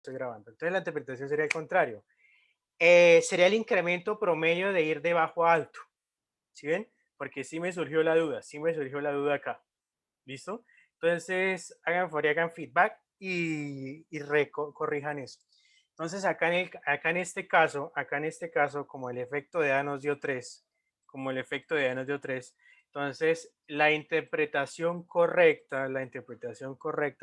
estoy grabando. Entonces la interpretación sería el contrario. Sería el incremento promedio de ir de bajo a alto. ¿Sí ven? Porque sí me surgió la duda, sí me surgió la duda acá. ¿Listo? Entonces, hagan favor y hagan feedback y corrijan eso. Entonces, acá en este caso, como el efecto de A nos dio 3, como el efecto de A nos dio 3, entonces la interpretación correcta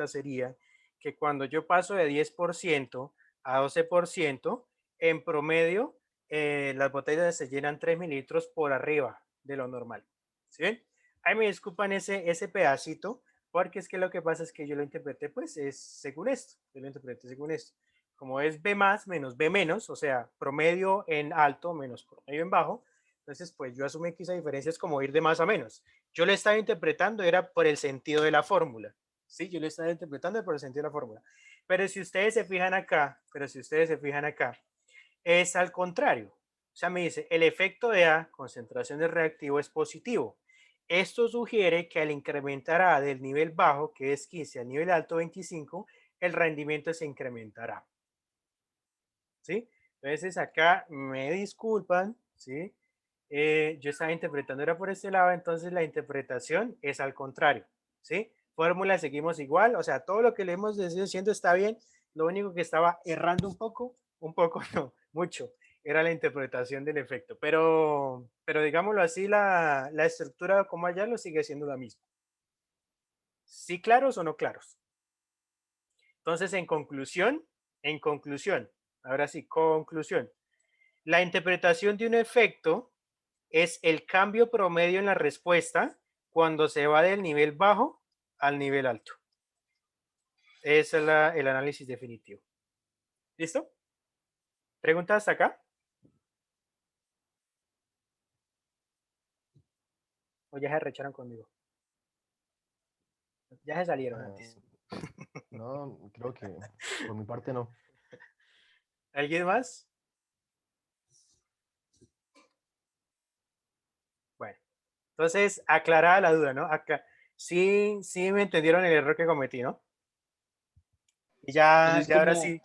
sería que cuando yo paso de 10% a 12%, en promedio, las botellas se llenan 3 mililitros por arriba de lo normal. ¿Sí ven? Ahí me disculpan ese pedacito, porque es que lo que pasa es que yo lo interpreté, pues, es según esto. Yo lo interpreté según esto. Como es B más menos B menos, o sea, promedio en alto menos promedio en bajo, entonces, pues yo asumí que esa diferencia es como ir de más a menos. Yo lo estaba interpretando, era por el sentido de la fórmula. Sí, yo lo estaba interpretando por el sentido de la fórmula. Pero si ustedes se fijan acá, es al contrario. O sea, me dice, el efecto de A, concentración del reactivo, es positivo. Esto sugiere que al incrementar A del nivel bajo, que es 15, al nivel alto 25, el rendimiento se incrementará. ¿Sí? Entonces acá me disculpan, ¿sí? Yo estaba interpretando era por este lado, entonces la interpretación es al contrario, ¿sí? Fórmula seguimos igual, o sea, todo lo que le hemos decidido siendo está bien, lo único que estaba errando un poco no, mucho, era la interpretación del efecto, pero digámoslo así, la estructura como allá lo sigue siendo la misma. ¿Sí claros o no claros? Entonces, en conclusión, ahora sí, conclusión. La interpretación de un efecto es el cambio promedio en la respuesta cuando se va del nivel bajo al nivel alto. Ese es el análisis definitivo. ¿Listo? ¿Preguntas hasta acá? ¿O ya se recharon conmigo? Ya se salieron antes. No, creo que por mi parte no. ¿Alguien más? Bueno, entonces aclarada la duda, ¿no? Acá, sí, sí me entendieron el error que cometí, ¿no? Y Pues ya ahora sí.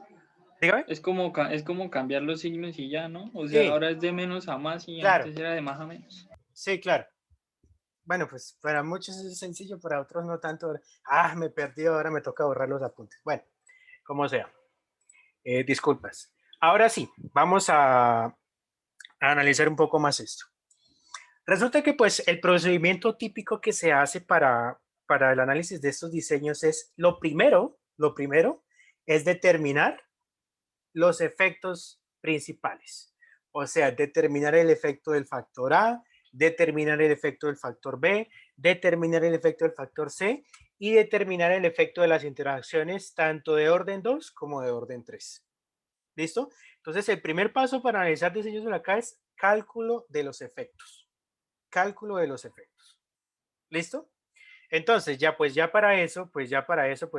Dígame. es como cambiar los signos y ya, ¿no? O sea, Sí, ahora es de menos a más y claro. antes era de más a menos. Sí, claro. Bueno, pues para muchos es sencillo, para otros no tanto. Me perdí, ahora me toca borrar los apuntes. Bueno, como sea. Disculpas. Ahora sí, vamos a analizar un poco más esto. Resulta que pues el procedimiento típico que se hace para el análisis de estos diseños es lo primero es determinar los efectos principales. O sea, determinar el efecto del factor A, determinar el efecto del factor B, determinar el efecto del factor C y determinar el efecto de las interacciones tanto de orden 2 como de orden 3. ¿Listo? Entonces, el primer paso para analizar diseños de la K es cálculo de los efectos. Cálculo de los efectos. ¿Listo? Entonces, pues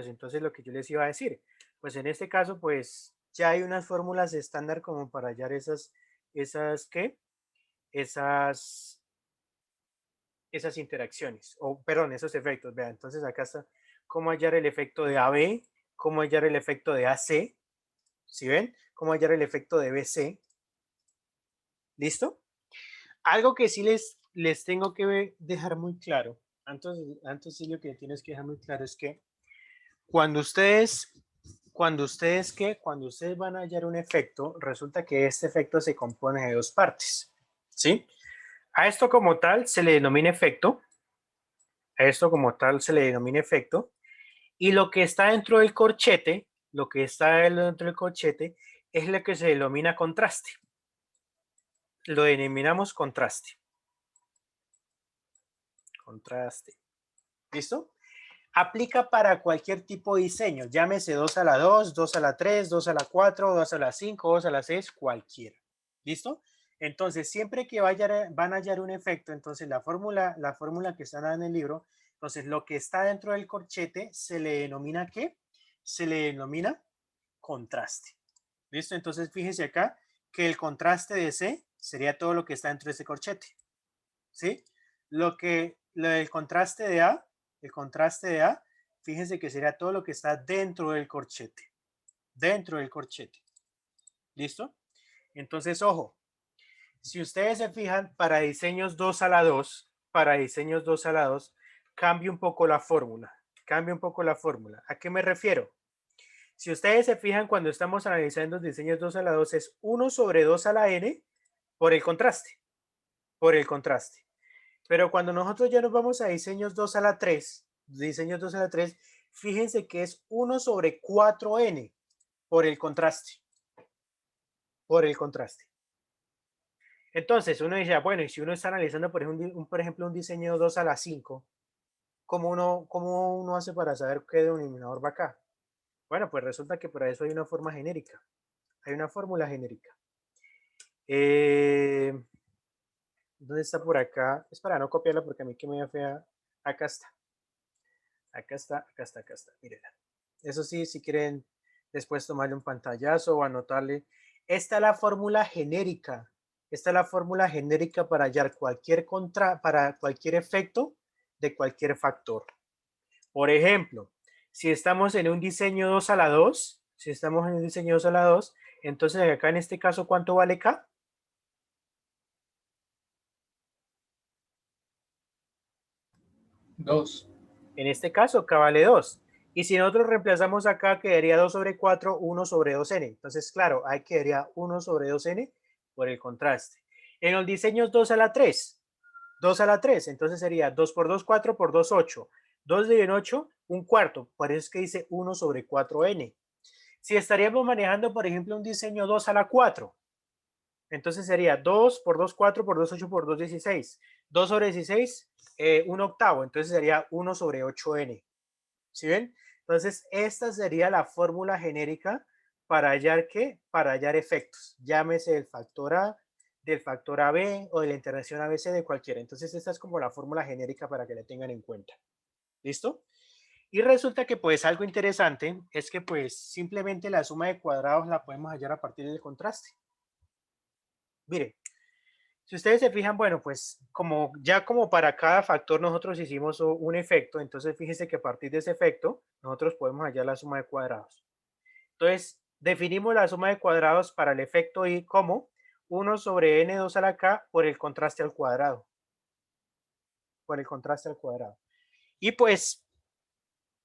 entonces lo que yo les iba a decir, pues en este caso, pues ya hay unas fórmulas estándar como para hallar ¿qué? Esas, esas interacciones, o perdón, esos efectos, vean, entonces acá está cómo hallar el efecto de AB, cómo hallar el efecto de AC, ¿sí ven? Cómo hallar el efecto de BC, ¿listo? Algo que sí les tengo que dejar muy claro, antes sí lo que tienes que dejar muy claro es que cuando ustedes, cuando ustedes van a hallar un efecto, resulta que este efecto se compone de dos partes, ¿sí? A esto como tal se le denomina efecto, a esto como tal se le denomina efecto, y lo que está dentro del corchete, lo que está dentro del corchete, es lo que se denomina contraste. Lo denominamos contraste. Contraste. ¿Listo? Aplica para cualquier tipo de diseño, llámese 2 a la 2, 2 a la 3, 2 a la 4, 2 a la 5, 2 a la 6, cualquiera. ¿Listo? Entonces, siempre que van a hallar un efecto, entonces la fórmula que está en el libro, entonces lo que está dentro del corchete se le denomina ¿qué? Se le denomina contraste. ¿Listo? Entonces, fíjense acá que el contraste de C sería todo lo que está dentro de ese corchete. ¿Sí? Lo del contraste de A, fíjense que sería todo lo que está dentro del corchete. dentro del corchete. ¿Listo? Entonces, ojo, si ustedes se fijan, para diseños 2 a la 2, cambia un poco la fórmula. Cambia un poco la fórmula. ¿A qué me refiero? Si ustedes se fijan, cuando estamos analizando diseños 2 a la 2, es 1 sobre 2 a la n por el contraste. Por el contraste. Pero cuando nosotros ya nos vamos a diseños 2 a la 3, fíjense que es 1 sobre 4n por el contraste. Por el contraste. Entonces, uno dice, bueno, y si uno está analizando, por ejemplo, un diseño 2 a la 5, ¿cómo uno hace para saber qué denominador va acá? Bueno, pues resulta que para eso hay una forma genérica. Hay una fórmula genérica. ¿Dónde está por acá? Es para no copiarla porque a mí que me da fea. Acá está. Acá está. Mírenla. Eso sí, si quieren después tomarle un pantallazo o anotarle. Esta es la fórmula genérica. Esta es la fórmula genérica para hallar para cualquier efecto de cualquier factor. Por ejemplo, si estamos en un diseño 2 a la 2, entonces acá en este caso, ¿cuánto vale K? 2. En este caso, K vale 2. Y si nosotros reemplazamos acá, quedaría 2 sobre 4, 1 sobre 2n. Entonces, claro, ahí quedaría 1 sobre 2n por el contraste. En los diseños 2 a la 3, entonces sería 2 por 2, 4 por 2, 8. 2 dividido en 8, un cuarto. Por eso es que dice 1 sobre 4n. Si estaríamos manejando, por ejemplo, un diseño 2 a la 4, entonces sería 2 por 2, 4 por 2, 8 por 2, 16. 2 sobre 16, 1 octavo. Entonces sería 1 sobre 8n. ¿Sí ven? Entonces, esta sería la fórmula genérica para hallar ¿qué? Para hallar efectos. Llámese del factor A, del factor AB o de la interacción ABC de cualquiera. Entonces, esta es como la fórmula genérica para que la tengan en cuenta. ¿Listo? Y resulta que pues algo interesante es que pues simplemente la suma de cuadrados la podemos hallar a partir del contraste. Miren, si ustedes se fijan, bueno, pues como para cada factor nosotros hicimos un efecto, entonces fíjense que a partir de ese efecto nosotros podemos hallar la suma de cuadrados. Entonces, definimos la suma de cuadrados para el efecto y como 1 sobre n2 a la k por el contraste al cuadrado. Por el contraste al cuadrado. Y pues,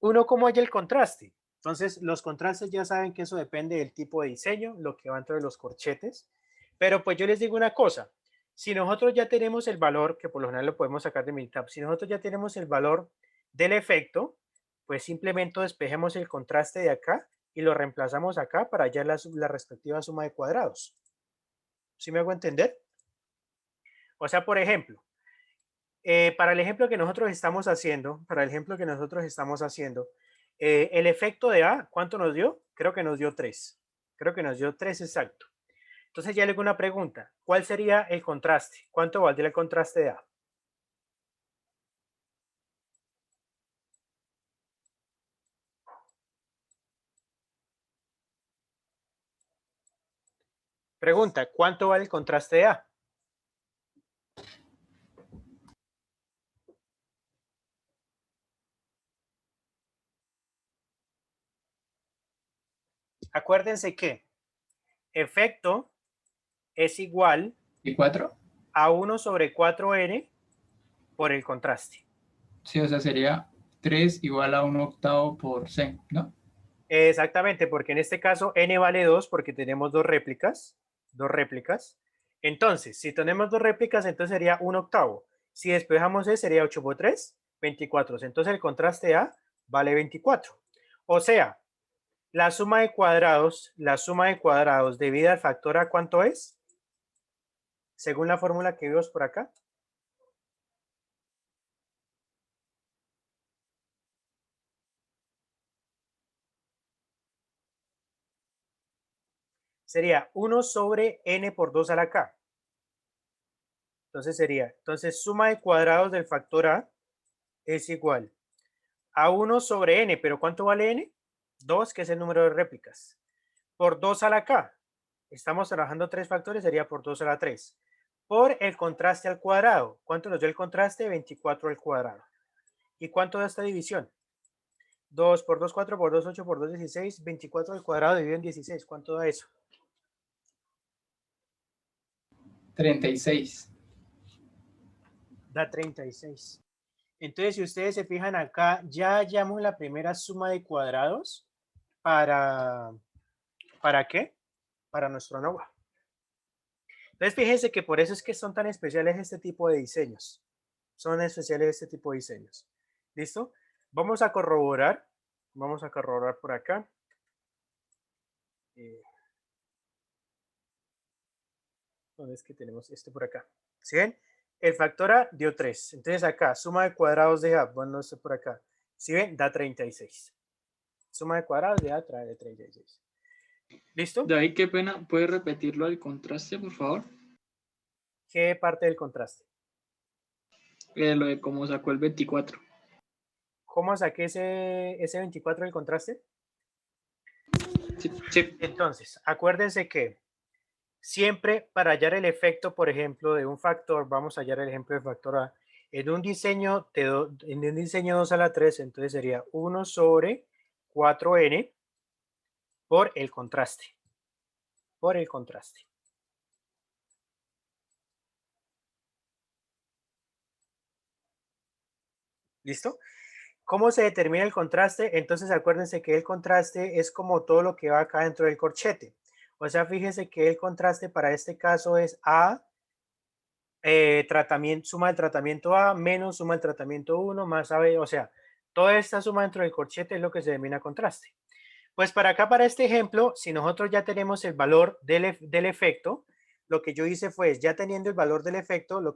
¿uno cómo halla el contraste? Entonces, los contrastes ya saben que eso depende del tipo de diseño, lo que va dentro de los corchetes. Pero pues yo les digo una cosa, si nosotros ya tenemos el valor, que por lo general lo podemos sacar de Minitab, si nosotros ya tenemos el valor del efecto, pues simplemente despejemos el contraste de acá y lo reemplazamos acá para hallar la respectiva suma de cuadrados. ¿Sí me hago entender? O sea, por ejemplo, para el ejemplo que nosotros estamos haciendo, el efecto de A, ¿cuánto nos dio? Creo que nos dio 3. Creo que nos dio 3 exacto. Entonces ya le hago una pregunta. ¿Cuál sería el contraste? ¿Cuánto valdría el contraste de A? Pregunta, ¿cuánto vale el contraste de A? Acuérdense que efecto es igual ¿Y 4? a 1 sobre 4n por el contraste. Sí, o sea, sería 3 igual a 1 octavo por c, ¿no? Exactamente, porque en este caso n vale 2 porque tenemos dos réplicas. Entonces, si tenemos dos réplicas, entonces sería 1 octavo. Si despejamos e, sería 8 por 3, 24. Entonces el contraste A vale 24. O sea, la suma de cuadrados debida al factor A, ¿cuánto es? Según la fórmula que vimos por acá. Sería 1 sobre n por 2 a la k. Entonces suma de cuadrados del factor A es igual a 1 sobre n, pero ¿cuánto vale n? 2, que es el número de réplicas, por 2 a la k. Estamos trabajando tres factores, sería por 2 a la 3. Por el contraste al cuadrado. ¿Cuánto nos dio el contraste? 24 al cuadrado. ¿Y cuánto da esta división? 2 por 2, 4 por 2, 8 por 2, 16. 24 al cuadrado dividido en 16. ¿Cuánto da eso? 36. Da 36. Entonces, si ustedes se fijan acá, ya hallamos la primera suma de cuadrados ¿para qué? Para nuestro ANOVA. Entonces, fíjense que por eso es que son tan especiales este tipo de diseños. Son especiales este tipo de diseños. ¿Listo? Vamos a corroborar. Vamos a corroborar por acá. ¿Dónde es que tenemos este por acá? ¿Sí ven? El factor A dio 3. Entonces acá, suma de cuadrados de A, bueno, esto por acá. ¿Sí ven? Da 36. Suma de cuadrados de A trae de 36. ¿Listo? David, qué pena, ¿puedes repetirlo al contraste, por favor? ¿Qué parte del contraste? Lo de cómo sacó el 24. ¿Cómo saqué ese 24 del contraste? Sí, sí. Entonces, acuérdense que siempre para hallar el efecto, por ejemplo, de un factor, vamos a hallar el ejemplo del factor A, en un diseño, en un diseño 2 a la 3, entonces sería 1 sobre 4n por el contraste. Por el contraste. ¿Listo? ¿Cómo se determina el contraste? Entonces acuérdense que el contraste es como todo lo que va acá dentro del corchete. O sea, fíjense que el contraste para este caso es A, suma del tratamiento A menos suma del tratamiento 1 más AB. O sea, toda esta suma dentro del corchete es lo que se denomina contraste. Pues para acá, para este ejemplo, si nosotros ya tenemos el valor del efecto, lo que yo hice fue, ya teniendo el valor del efecto, lo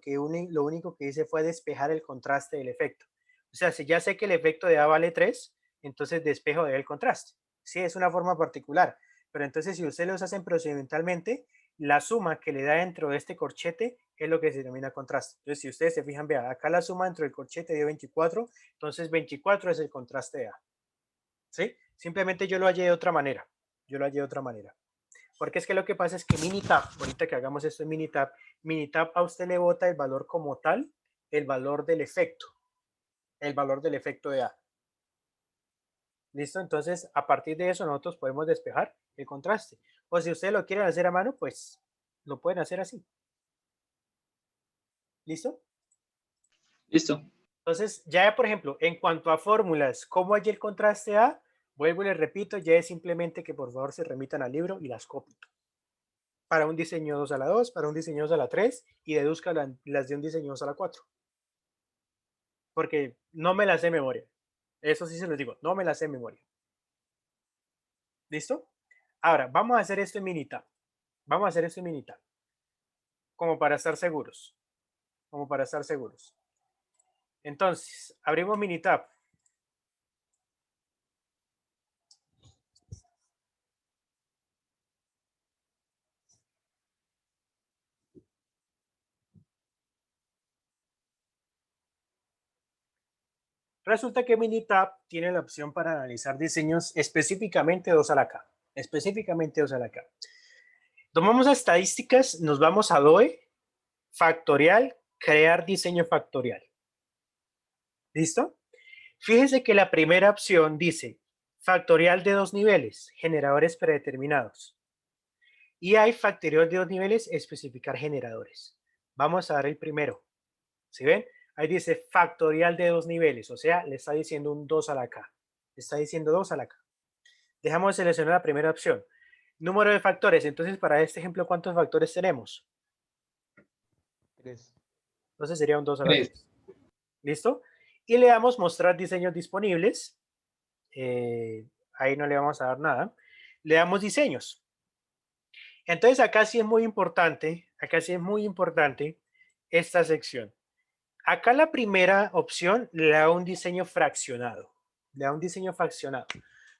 único que hice fue despejar el contraste del efecto. O sea, si ya sé que el efecto de A vale 3, entonces despejo de A el contraste. Sí, es una forma particular. Pero entonces, si ustedes los hacen procedimentalmente, la suma que le da dentro de este corchete es lo que se denomina contraste. Entonces, si ustedes se fijan, vean, acá la suma dentro del corchete dio 24, entonces 24 es el contraste de A. ¿Sí? Simplemente yo lo hallé de otra manera. Yo lo hallé de otra manera. Porque es que lo que pasa es que Minitab, ahorita que hagamos esto en Minitab a usted le bota el valor como tal, el valor del efecto de A. ¿Listo? Entonces, a partir de eso nosotros podemos despejar el contraste. O si ustedes lo quieren hacer a mano, pues lo pueden hacer así. ¿Listo? Listo. Entonces, ya por ejemplo, en cuanto a fórmulas, ¿cómo hay el contraste A? Vuelvo y les repito, ya es simplemente que por favor se remitan al libro y las copien. Para un diseño 2 a la 2, para un diseño 2 a la 3 y deduzcan las de un diseño 2 a la 4. Porque no me las sé de memoria. Eso sí se los digo, no me las sé de memoria. ¿Listo? Ahora, vamos a hacer esto en Minitab. Vamos a hacer esto en Minitab. Como para estar seguros. Como para estar seguros. Entonces, abrimos Minitab. Resulta que Minitab tiene la opción para analizar diseños específicamente 2 a la K. Específicamente 2 a la K. Tomamos estadísticas, nos vamos a DOE, factorial, crear diseño factorial. ¿Listo? Fíjese que la primera opción dice factorial de 2 niveles, generadores predeterminados. Y hay factorial de 2 niveles, especificar generadores. Vamos a dar el primero. ¿Sí ven? Ahí dice factorial de 2 niveles, o sea, le está diciendo un 2 a la K. Le está diciendo 2 a la K. Dejamos de seleccionar la primera opción. Número de factores. Entonces, para este ejemplo, ¿cuántos factores tenemos? 3. Entonces sería un 2 a la 3. 3. ¿Listo? Y le damos mostrar diseños disponibles. Ahí no le vamos a dar nada. Le damos diseños. Entonces acá sí es muy importante, esta sección. Acá la primera opción le da un diseño fraccionado. Le da un diseño fraccionado.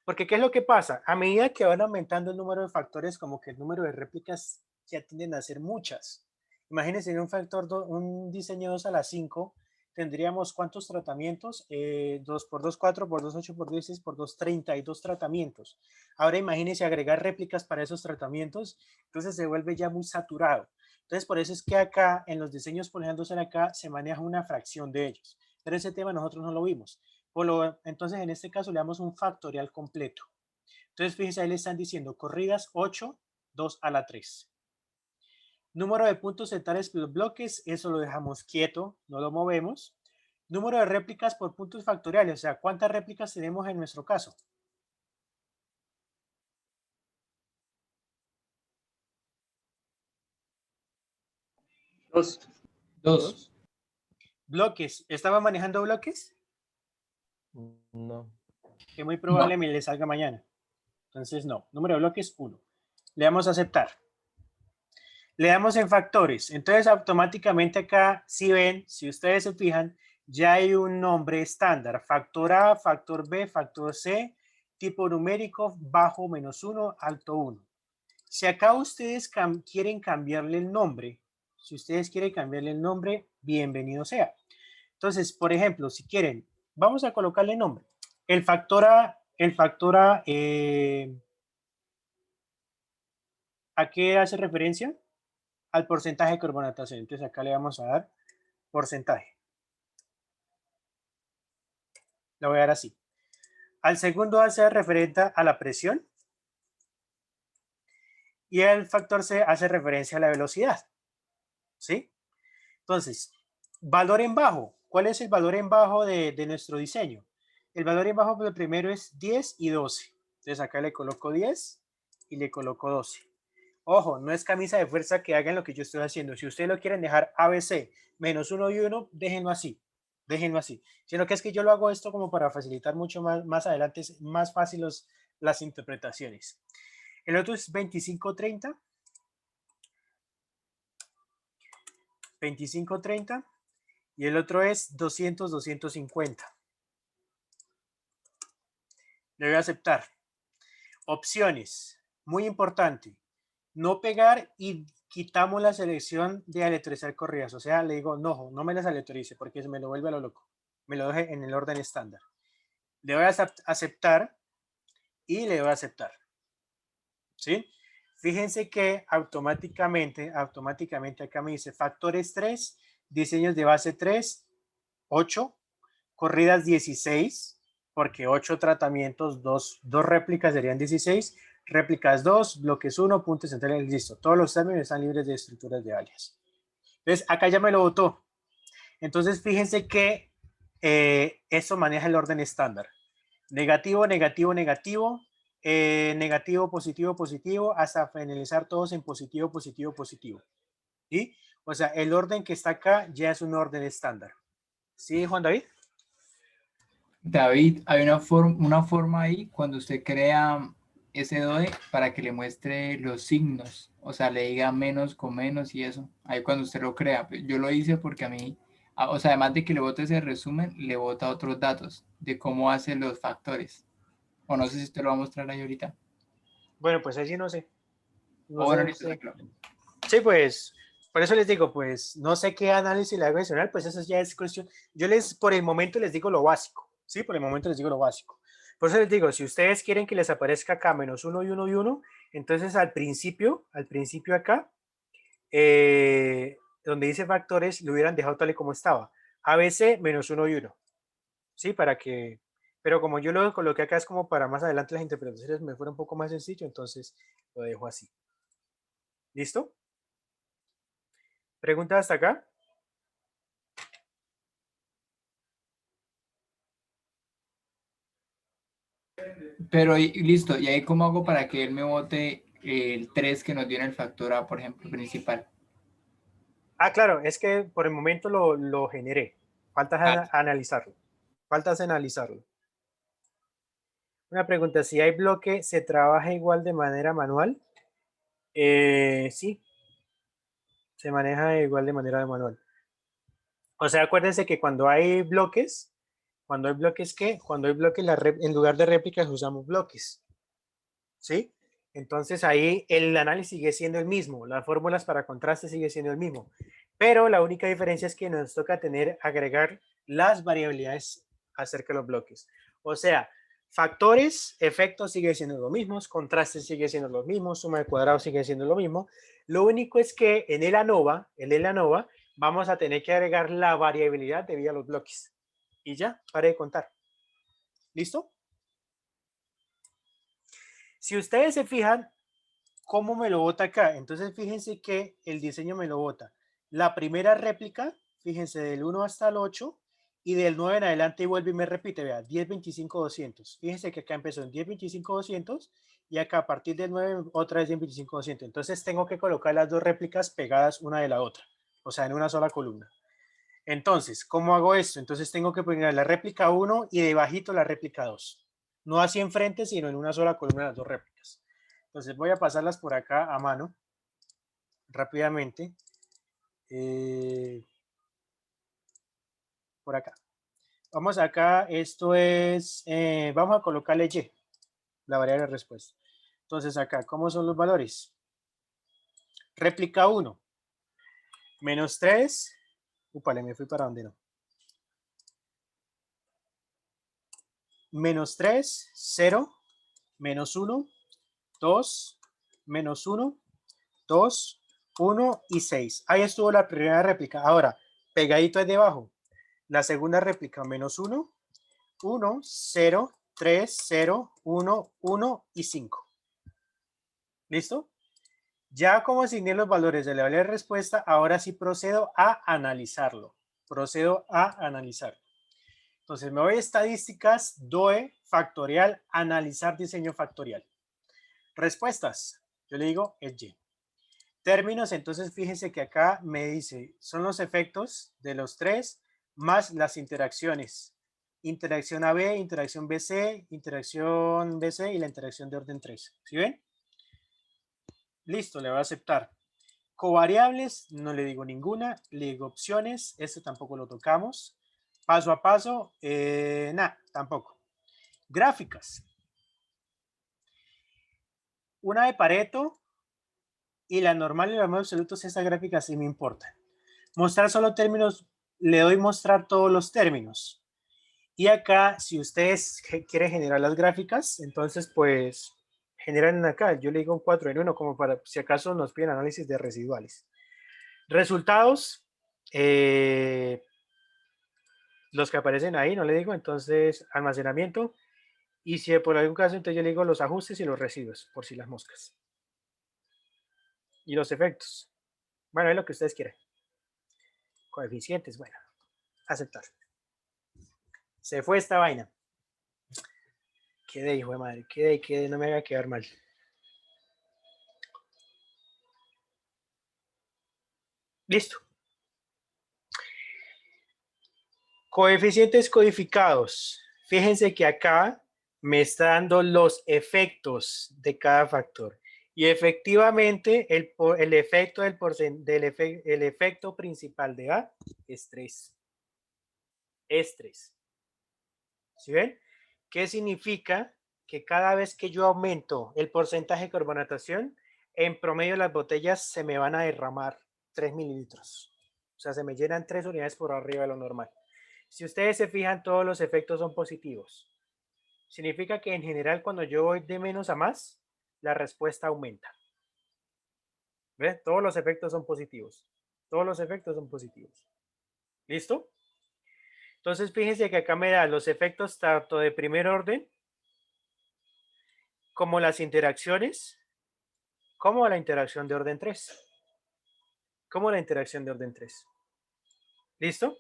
Porque ¿qué es lo que pasa? A medida que van aumentando el número de factores, como que el número de réplicas ya tienden a ser muchas. Imagínense en un diseño 2 a la 5, tendríamos ¿cuántos tratamientos? 2 por 2, 4 por 2, 8 por 2, 6 por 2, 32 tratamientos. Ahora imagínense agregar réplicas para esos tratamientos, entonces se vuelve ya muy saturado. Entonces por eso es que acá en los diseños por ejemplo acá se maneja una fracción de ellos. Pero ese tema nosotros no lo vimos. Entonces, en este caso, le damos un factorial completo. Entonces, fíjense, ahí le están diciendo corridas 8, 2 a la 3. Número de puntos centrales por bloques, eso lo dejamos quieto, no lo movemos. Número de réplicas por puntos factoriales, o sea, ¿cuántas réplicas tenemos en nuestro caso? Dos. Dos. Bloques, ¿estaba manejando bloques? No. Que muy No. probablemente le salga mañana. Entonces, no. Número de bloques, 1. Le damos a aceptar. Le damos en factores. Entonces, automáticamente acá, si ven, si ustedes se fijan, ya hay un nombre estándar. Factor A, factor B, factor C, tipo numérico, bajo -1, alto 1. Si acá ustedes quieren cambiarle el nombre, si ustedes quieren cambiarle el nombre, bienvenido sea. Entonces, por ejemplo, si quieren, vamos a colocarle nombre. El factor A, ¿a qué hace referencia? Al porcentaje de carbonatación. Entonces acá le vamos a dar porcentaje. Lo voy a dar así. Al segundo hace referencia a la presión. Y el factor C hace referencia a la velocidad. ¿Sí? Entonces, valor en bajo. ¿Cuál es el valor en bajo de nuestro diseño? El valor en bajo, pues, primero es 10 y 12. Entonces acá le coloco 10 y le coloco 12. Ojo, no es camisa de fuerza que hagan lo que yo estoy haciendo. Si ustedes lo quieren dejar ABC -1 y 1, déjenlo así. Déjenlo así. Sino que es que yo lo hago esto como para facilitar mucho más adelante, más fácil las interpretaciones. El otro es 25-30. 25-30. Y el otro es 200-250. Le voy a aceptar. Opciones. Muy importante. No pegar y quitamos la selección de aleatorizar corridas. O sea, le digo, no me las aleatorice porque se me lo vuelve a lo loco. Me lo deje en el orden estándar. Le voy a aceptar y le voy a aceptar. ¿Sí? Fíjense que automáticamente acá me dice factores 3, diseños de base 3, 8, corridas 16, porque 8 tratamientos, 2 réplicas serían 16, réplicas 2, bloques 1, puntos centrales, listo. Todos los términos están libres de estructuras de alias. Entonces, acá ya me lo botó. Entonces, fíjense que eso maneja el orden estándar. Negativo, negativo, negativo, negativo, positivo, positivo, hasta finalizar todos en positivo, positivo, positivo. ¿Sí? O sea, el orden que está acá ya es un orden estándar. ¿Sí, Juan David? David, hay una forma ahí cuando usted crea ese DOE para que le muestre los signos, o sea, le diga menos con menos y eso. Ahí cuando usted lo crea. Yo lo hice porque a mí, o sea, además de que le bota ese resumen, le bota otros datos de cómo hace los factores. O no sé si usted lo va a mostrar ahí ahorita. Bueno, pues ahí sí no sé. O bueno, listo, claro. Sí, pues, por eso les digo, pues, no sé qué análisis le hago adicional, pues eso ya es cuestión. Yo por el momento les digo lo básico, ¿sí? Por el momento les digo lo básico. Por eso les digo, si ustedes quieren que les aparezca acá -1 y 1 y 1, entonces al principio acá, donde dice factores, lo hubieran dejado tal y como estaba. ABC -1 y 1, ¿sí? Pero como yo lo coloqué acá es como para más adelante las interpretaciones me fuera un poco más sencillo, entonces lo dejo así. ¿Listo? ¿Preguntas hasta acá? Pero listo, ¿y ahí cómo hago para que él me bote el 3 que nos dio en el factor A, por ejemplo, principal? Ah, claro, es que por el momento lo generé. Falta analizarlo. Falta analizarlo. Una pregunta, si hay bloque, ¿se trabaja igual de manera manual? Sí, se maneja igual de manera manual. O sea, acuérdense que cuando hay bloques, ¿qué? Cuando hay bloques, en lugar de réplicas usamos bloques. ¿Sí? Entonces ahí el análisis sigue siendo el mismo, las fórmulas para contraste sigue siendo el mismo, pero la única diferencia es que nos toca agregar las variabilidades acerca de los bloques. O sea, factores, efectos sigue siendo los mismos, contrastes sigue siendo los mismos, suma de cuadrados sigue siendo lo mismo. Lo único es que en el ANOVA, vamos a tener que agregar la variabilidad debido a los bloques. Y ya, pare de contar. ¿Listo? Si ustedes se fijan, ¿cómo me lo bota acá? Entonces fíjense que el diseño me lo bota. La primera réplica, fíjense, del 1 hasta el 8, y del 9 en adelante vuelve y me repite, vea, 10, 25, 200. Fíjense que acá empezó en 10, 25, 200, y acá a partir del 9 otra vez 10, 25, 200. Entonces tengo que colocar las dos réplicas pegadas una de la otra, o sea, en una sola columna. Entonces, ¿cómo hago esto? Entonces tengo que poner la réplica 1 y debajito la réplica 2. No así enfrente, sino en una sola columna las dos réplicas. Entonces voy a pasarlas por acá a mano rápidamente. Por acá. Vamos acá, esto es, vamos a colocarle Y, la variable de respuesta. Entonces acá, ¿cómo son los valores? Réplica 1, menos 3, upale, me fui para donde no. Menos 3, 0, menos 1, 2, menos 1, 2, 1 y 6. Ahí estuvo la primera réplica. Ahora, pegadito es debajo. La segunda réplica, menos 1, 1, 0, 3, 0, 1, 1 y 5. ¿Listo? Ya como asigné los valores de la variable de respuesta, ahora sí procedo a analizarlo. Procedo a analizarlo. Entonces me voy a estadísticas, DOE, factorial, analizar diseño factorial. Respuestas, yo le digo es Y. Términos, entonces fíjense que acá me dice, son los efectos de los tres más las interacciones. Interacción AB, interacción BC y la interacción de orden 3. ¿Sí ven? Listo, le voy a aceptar. Covariables, no le digo ninguna. Le digo opciones, este tampoco lo tocamos. Paso a paso, nada, tampoco. Gráficas. Una de Pareto y la normal y la más absolutos, esa gráfica sí me importa. Mostrar solo términos, le doy mostrar todos los términos. Y acá, si ustedes quieren generar las gráficas, entonces pues generan acá. Yo le digo un 4 en 1 como para si acaso nos piden análisis de residuales. Resultados, los que aparecen ahí, no le digo, entonces almacenamiento. Y si por algún caso, entonces yo le digo los ajustes y los residuos, por si las moscas. Y los efectos. Bueno, es lo que ustedes quieran. Coeficientes, bueno, aceptar. Se fue esta vaina. Quedé, hijo de madre, quedé, no me haga quedar mal. Listo. Coeficientes codificados. Fíjense que acá me está dando los efectos de cada factor. Y efectivamente el efecto el efecto principal de A es 3. Es 3. ¿Sí ven? ¿Qué significa? Que cada vez que yo aumento el porcentaje de carbonatación, en promedio las botellas se me van a derramar 3 mililitros. O sea, se me llenan 3 unidades por arriba de lo normal. Si ustedes se fijan, todos los efectos son positivos. Significa que en general cuando yo voy de menos a más, la respuesta aumenta. ¿Ven? Todos los efectos son positivos. Todos los efectos son positivos. ¿Listo? Entonces fíjense que acá me da los efectos tanto de primer orden como las interacciones, como la interacción de orden 3. Como la interacción de orden 3. ¿Listo?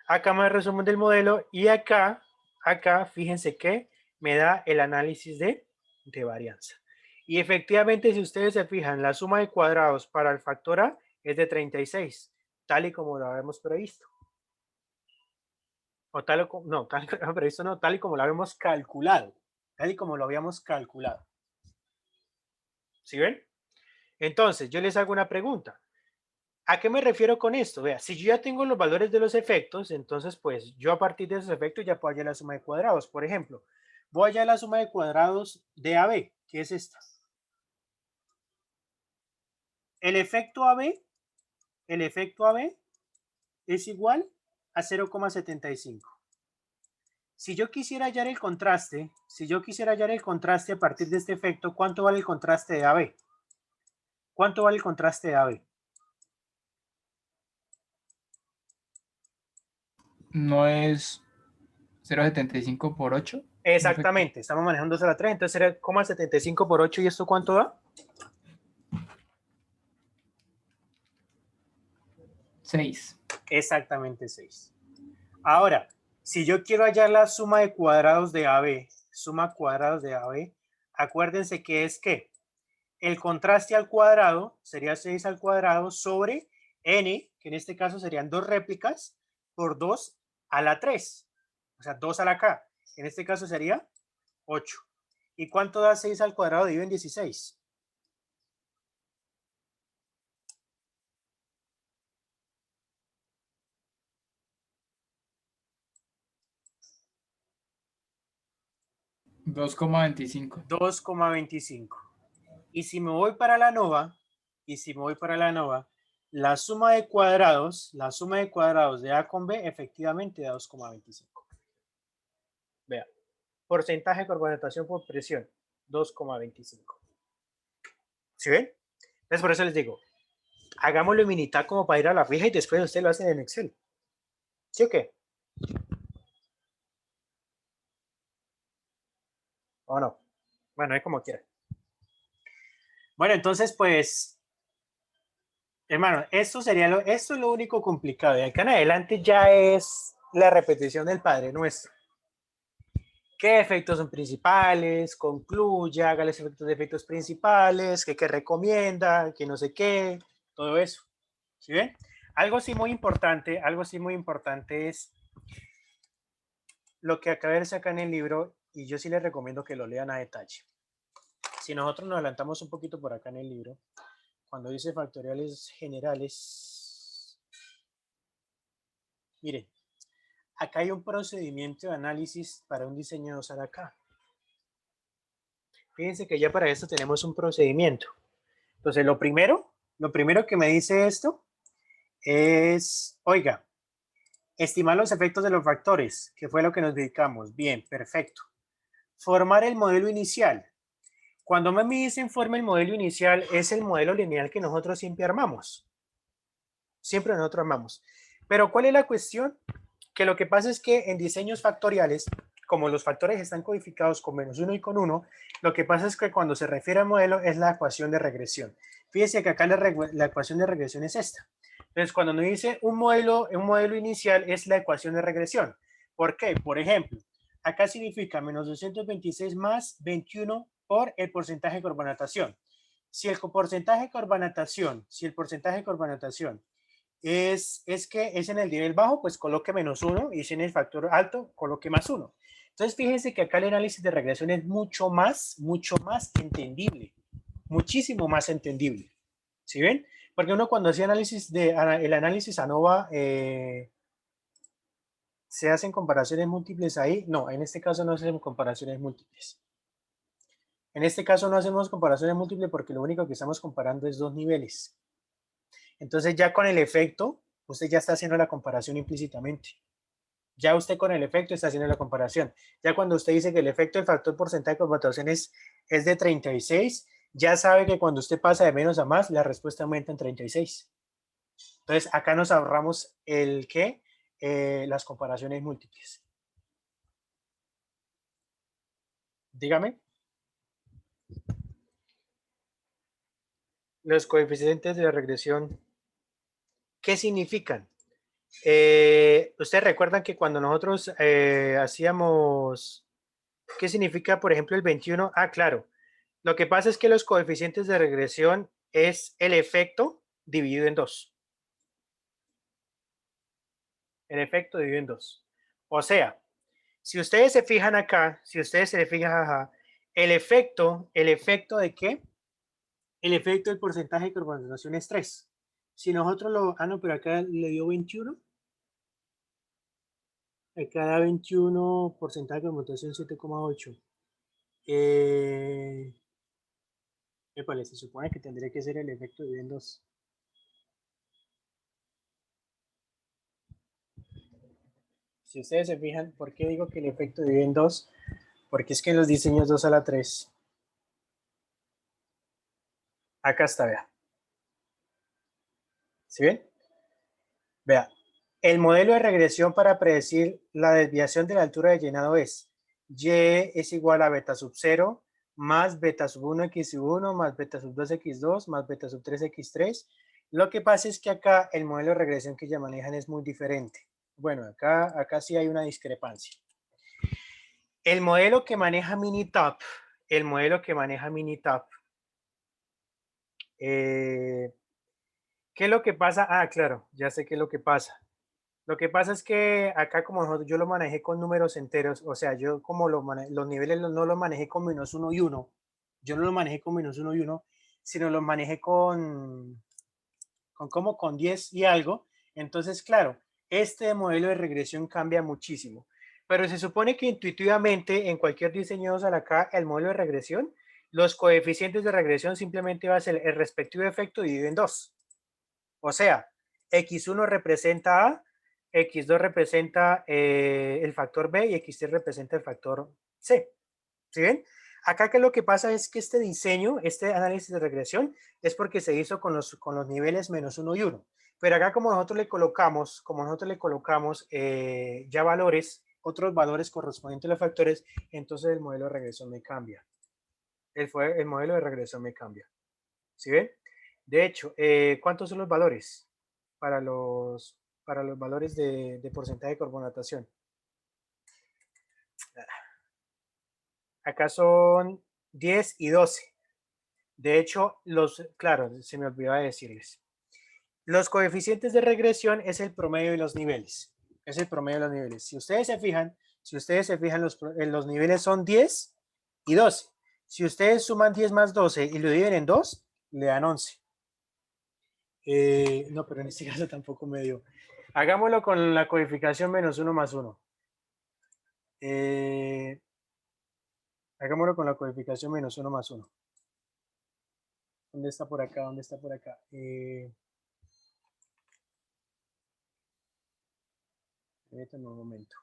Acá me resumen del modelo y acá, fíjense que me da el análisis de varianza. Y efectivamente, si ustedes se fijan, la suma de cuadrados para el factor A es de 36, tal y como lo habíamos previsto. O tal, no, tal, previsto no, tal y como lo habíamos calculado. Tal y como lo habíamos calculado. ¿Sí ven? Entonces, yo les hago una pregunta. ¿A qué me refiero con esto? Vea, si yo ya tengo los valores de los efectos, entonces pues yo a partir de esos efectos ya puedo hallar la suma de cuadrados. Por ejemplo, voy a hallar la suma de cuadrados de AB, que es esta. El efecto AB es igual a 0,75. Si yo quisiera hallar el contraste, a partir de este efecto, ¿cuánto vale el contraste de AB? ¿Cuánto vale el contraste de AB? ¿No es 0,75 por 8? Exactamente, estamos manejando 2 a la 3, entonces sería 0,75 por 8, ¿y esto cuánto da? 6. Exactamente 6. Ahora, si yo quiero hallar la suma de cuadrados de AB, acuérdense que es que el contraste al cuadrado sería 6 al cuadrado sobre n, que en este caso serían 2 réplicas, por 2 a la 3, o sea, 2 a la k. En este caso sería 8. ¿Y cuánto da 6 al cuadrado dividido en 16? $2,25. 2,25. Y si me voy para la nova, la suma de cuadrados de A con B efectivamente da 2,25. Vea, porcentaje de carbonatación por presión, 2,25. ¿Sí ven? Entonces por eso les digo, hagámoslo en Minitab como para ir a la fija y después ustedes lo hacen en Excel. ¿Sí o qué? ¿O no? Bueno, es como quieran. Bueno, entonces pues, hermano, esto es lo único complicado. De acá en adelante ya es la repetición del Padre Nuestro. ¿Qué efectos son principales? Concluya, haga los efectos principales, qué recomienda, qué no sé qué, todo eso. ¿Sí ven? Algo sí muy importante es lo que acaba de verse acá en el libro, y yo sí les recomiendo que lo lean a detalle. Si nosotros nos adelantamos un poquito por acá en el libro, cuando dice factoriales generales, miren, acá hay un procedimiento de análisis para un diseño de usar acá. Fíjense que ya para esto tenemos un procedimiento. Entonces, lo primero que me dice esto es, oiga, estimar los efectos de los factores, que fue lo que nos dedicamos. Bien, perfecto. Formar el modelo inicial. Cuando me dicen forma el modelo inicial, es el modelo lineal que nosotros siempre armamos. Siempre nosotros armamos. Pero ¿cuál es la cuestión? Que lo que pasa es que en diseños factoriales, como los factores están codificados con -1 y con 1, lo que pasa es que cuando se refiere al modelo es la ecuación de regresión. Fíjense que acá la ecuación de regresión es esta. Entonces, cuando nos dice un modelo inicial es la ecuación de regresión. ¿Por qué? Por ejemplo, acá significa -226 más 21 por el porcentaje de carbonatación. Si el porcentaje de carbonatación es que es en el nivel bajo, pues coloque -1, y si en el factor alto, coloque +1. Entonces, fíjense que acá el análisis de regresión es mucho más entendible, muchísimo más entendible. ¿Sí ven? Porque uno cuando hacía el análisis ANOVA, se hacen comparaciones múltiples ahí. No, en este caso no hacemos comparaciones múltiples. En este caso no hacemos comparaciones múltiples porque lo único que estamos comparando es dos niveles. Entonces ya con el efecto, usted ya está haciendo la comparación implícitamente. Ya usted con el efecto está haciendo la comparación. Ya cuando usted dice que el efecto del factor porcentaje de carbonatación es de 36, ya sabe que cuando usted pasa de menos a más, la respuesta aumenta en 36. Entonces acá nos ahorramos el que las comparaciones múltiples. Dígame. Los coeficientes de la regresión, ¿qué significan? Ustedes recuerdan que cuando nosotros hacíamos, ¿qué significa, por ejemplo, el 21? Ah, claro. Lo que pasa es que los coeficientes de regresión es el efecto dividido en 2. El efecto dividido en 2. O sea, si ustedes se fijan acá, el efecto ¿de qué? El efecto del porcentaje de carbonatación es 3. Si nosotros lo... Ah, no, pero acá le dio 21. Acá da 21, porcentaje de carbonatación 7,8. Se supone que tendría que ser el efecto dividido en 2. Si ustedes se fijan, ¿por qué digo que el efecto divide en 2? Porque es que en los diseños 2 a la 3. Acá está, vea. ¿Sí ven? Vea. El modelo de regresión para predecir la desviación de la altura de llenado es Y es igual a beta sub 0 más beta sub 1 x1 más beta sub 2 x2 más beta sub 3 x3. Lo que pasa es que acá el modelo de regresión que ya manejan es muy diferente. Bueno, acá sí hay una discrepancia. El modelo que maneja Minitab, ¿qué es lo que pasa? Ah, claro, ya sé qué es lo que pasa. Lo que pasa es que acá como yo lo manejé con números enteros, o sea, yo como los niveles no los manejé con -1 y 1, yo no lo manejé con -1 y 1, sino los manejé con 10 y algo. Entonces, claro, este modelo de regresión cambia muchísimo. Pero se supone que intuitivamente en cualquier diseño de acá, el modelo de regresión, los coeficientes de regresión simplemente va a ser el respectivo efecto dividido en 2. O sea, x1 representa A, x2 representa el factor B y x3 representa el factor C. ¿Sí ven? Acá que lo que pasa es que este diseño, este análisis de regresión, es porque se hizo con los niveles -1 y 1. Pero acá como nosotros le colocamos, ya valores, otros valores correspondientes a los factores, entonces el modelo de regresión me cambia. El modelo de regresión me cambia. ¿Sí ven? De hecho, ¿cuántos son los valores para los valores de porcentaje de carbonatación? Acá son 10 y 12. De hecho, claro, se me olvidaba decirles. Los coeficientes de regresión es el promedio de los niveles. Es el promedio de los niveles. Si ustedes se fijan, los niveles son 10 y 12. Si ustedes suman 10 más 12 y lo dividen en 2, le dan 11. No, pero en este caso tampoco me dio. Hagámoslo con la codificación -1 más 1. Hagámoslo con la codificación -1 más 1. ¿Dónde está por acá? ¿Dónde está por acá? Permítanme un momento.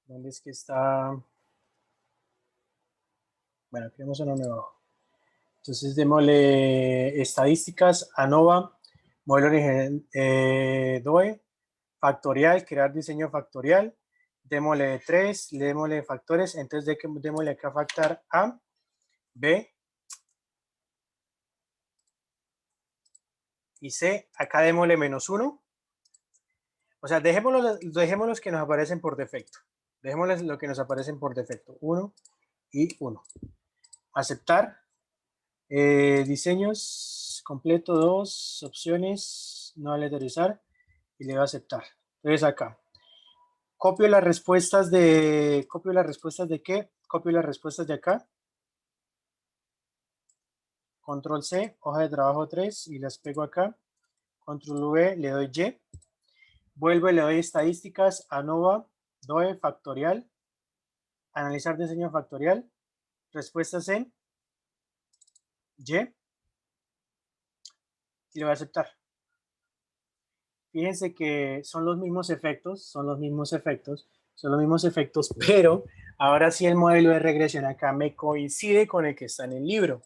¿Dónde es que está? Bueno, creamos uno nuevo. Entonces, démosle estadísticas, ANOVA, modelo original DOE, factorial, crear diseño factorial, démosle 3, démosle factores, entonces démosle acá factor A, B y C, acá démosle -1. O sea, dejémoslos los que nos aparecen por defecto. Dejémosles lo que nos aparecen por defecto. 1 y 1. Aceptar. Diseños completo 2, opciones, no aleatorizar y le voy a aceptar. Entonces acá. Copio las respuestas de qué? Copio las respuestas de acá. Control C, hoja de trabajo 3 y las pego acá. Control V, le doy Y. Vuelvo y le doy estadísticas, ANOVA, DOE, factorial. Analizar diseño factorial. Respuestas en Y. Y le voy a aceptar. Fíjense que son los mismos efectos, pero ahora sí el modelo de regresión acá me coincide con el que está en el libro.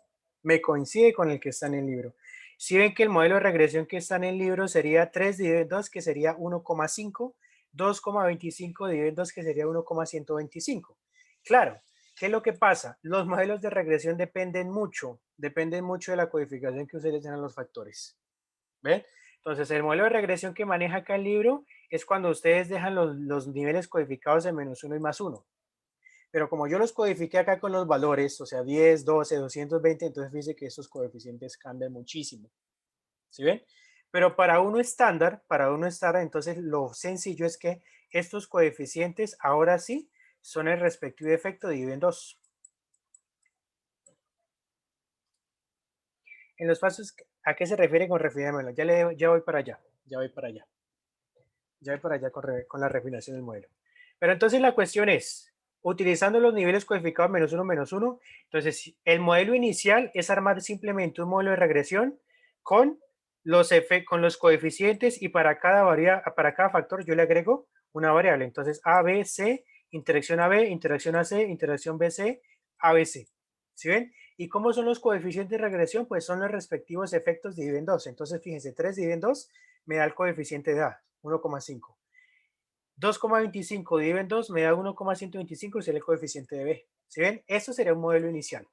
Si ven que el modelo de regresión que está en el libro sería 3 dividido en 2, que sería 1,5, 2,25 dividido en 2, que sería 1,125. Claro, ¿qué es lo que pasa? Los modelos de regresión dependen mucho de la codificación que ustedes den a los factores. ¿Ven? Entonces, el modelo de regresión que maneja acá el libro es cuando ustedes dejan los niveles codificados en -1 y +1. Pero como yo los codifiqué acá con los valores, o sea, 10, 12, 220, entonces fíjense que estos coeficientes cambian muchísimo. ¿Sí ven? Pero para uno estándar, entonces lo sencillo es que estos coeficientes ahora sí son el respectivo efecto dividido en 2. En los pasos, ¿a qué se refiere con refinamiento? Ya voy para allá. Con la refinación del modelo. Pero entonces la cuestión es, utilizando los niveles codificados -1, entonces el modelo inicial es armar simplemente un modelo de regresión con los coeficientes y para cada factor yo le agrego una variable. Entonces A, B, C, interacción AB, interacción AC, interacción BC, ABC. ¿Sí ven? ¿Y cómo son los coeficientes de regresión? Pues son los respectivos efectos dividido en 2. Entonces fíjense, 3 dividido en 2 me da el coeficiente de A. 1,5. 2,25 dividido en 2 me da 1,125 y es el coeficiente de B. ¿Sí ven? Esto sería un modelo inicial.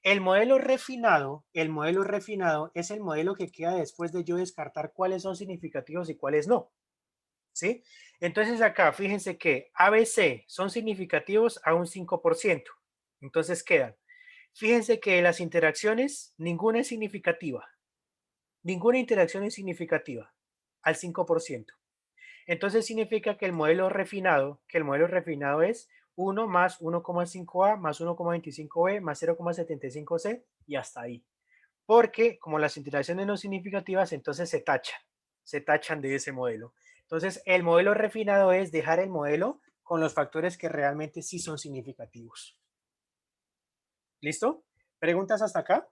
El modelo refinado es el modelo que queda después de yo descartar cuáles son significativos y cuáles no. ¿Sí? Entonces acá, fíjense que ABC son significativos a un 5%. Entonces quedan. Fíjense que las interacciones, ninguna es significativa. Ninguna interacción es significativa al 5%. Entonces significa que el modelo refinado es 1 más 1,5A más 1,25B más 0,75C y hasta ahí. Porque como las interacciones no significativas, entonces se tachan de ese modelo. Entonces el modelo refinado es dejar el modelo con los factores que realmente sí son significativos. ¿Listo? ¿Preguntas hasta acá?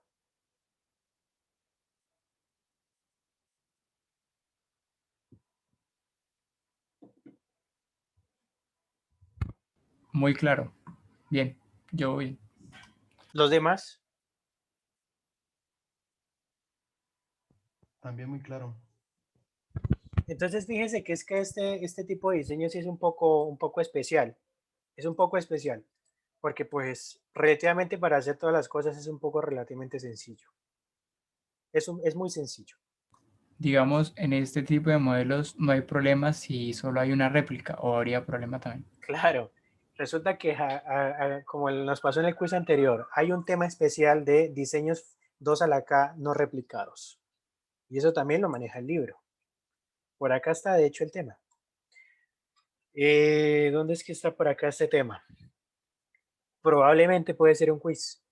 Muy claro. Bien, yo voy. ¿Los demás? También muy claro. Entonces fíjense que es que este tipo de diseño sí es un poco especial. Es un poco especial. Porque pues relativamente para hacer todas las cosas es un poco relativamente sencillo. Es muy sencillo. Digamos, en este tipo de modelos no hay problema si solo hay una réplica, o habría problema también. Claro. Resulta que como nos pasó en el quiz anterior, hay un tema especial de diseños 2 a la K no replicados. Y eso también lo maneja el libro. Por acá está, de hecho, el tema. ¿Dónde es que está por acá este tema? Probablemente puede ser un quiz.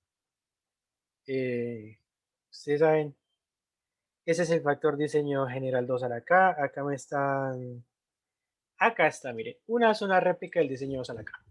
Ustedes saben, ese es el factor diseño general 2 a la K. Acá me están... Acá está, mire. Una réplica del diseño 2 a la K.